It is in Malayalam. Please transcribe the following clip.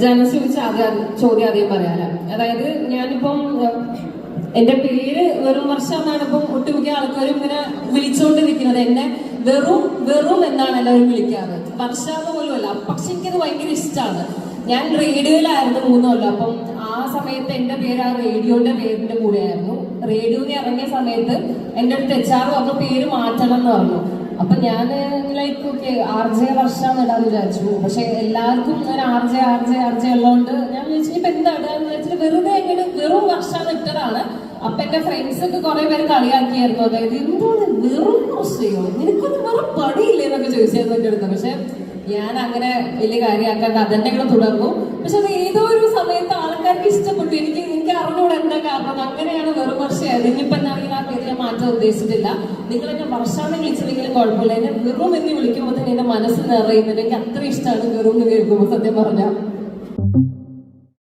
ജനസ് ചോദിച്ച ചോദ്യം ആദ്യം പറയാല. അതായത് ഞാനിപ്പം എന്റെ പേര് വെറും വർഷം എന്നാണ് ഇപ്പം ഒട്ടുമിക്ക ആൾക്കാരും ഇങ്ങനെ വിളിച്ചുകൊണ്ടിരിക്കുന്നത്. എന്നെ വെറും എന്നാണ് എല്ലാവരും വിളിക്കാറ്, വർഷാന്ന് പോലും അല്ല. പക്ഷെ എനിക്കത് ഭയങ്കര ഇഷ്ടമാണ്. ഞാൻ റേഡിയോയിലായിരുന്നു 3 കൊല്ലം. അപ്പം ആ സമയത്ത് എന്റെ പേര് ആ റേഡിയോന്റെ പേരിന്റെ കൂടെയായിരുന്നു. റേഡിയോയിൽ ഇറങ്ങിയ സമയത്ത് എന്റെ അടുത്ത് HR പറഞ്ഞു പേര് മാറ്റണം എന്ന് പറഞ്ഞു. അപ്പൊ ഞാൻ ലൈക്ക് ഓക്കെ RJ വർഷാന്ന് ഇടാന്ന് വിചാരിച്ചു. പക്ഷെ എല്ലാവർക്കും ഞാൻ RJ ഉള്ളതുകൊണ്ട് ഞാൻ വിചാരിച്ചു ഇപ്പൊ എന്താ ഇടാന്ന് വിചാരിച്ചിട്ട് വെറുതെ എങ്ങനെ വെറും വർഷാന്ന് ഇട്ടതാണ്. അപ്പൊ എന്റെ ഫ്രണ്ട്സ് ഒക്കെ കുറെ പേര് കളിയാക്കിയായിരുന്നു. അതായത് എന്താണ് വെറും വർഷയോ, നിനക്കൊന്നും വെറും പണിയില്ലേ എന്നൊക്കെ ചോദിച്ചായിരുന്നു എന്റെ അടുത്ത്. പക്ഷെ ഞാൻ അങ്ങനെ വലിയ കാര്യമാക്കാൻ അതെന്നെ കൂടെ തുടർന്നു. പക്ഷെ അത് ഏതോ ഒരു സമയത്ത് ആൾക്കാർക്ക് ഇഷ്ടപ്പെട്ടു. എനിക്ക് അറിഞ്ഞൂടെ എന്താ കാരണം. അങ്ങനെയാണ് വെറും വർഷമായത്. ഇനിയിപ്പോ എന്താണെങ്കിൽ ആ പേരിനെ മാറ്റാൻ ഉദ്ദേശിച്ചിട്ടില്ല. നിങ്ങൾ എന്നെ വർഷാന്ന് വിളിച്ചില്ലെങ്കിലും കുഴപ്പമില്ല. എന്നെ വെറും എന്ന് വിളിക്കുമ്പോൾ തന്നെ എന്റെ മനസ്സ് നിറയുന്നുണ്ട്. എനിക്ക് അത്ര ഇഷ്ടമാണ് വെറും എന്ന് കേൾക്കുമ്പോൾ, സത്യം പറഞ്ഞാൽ.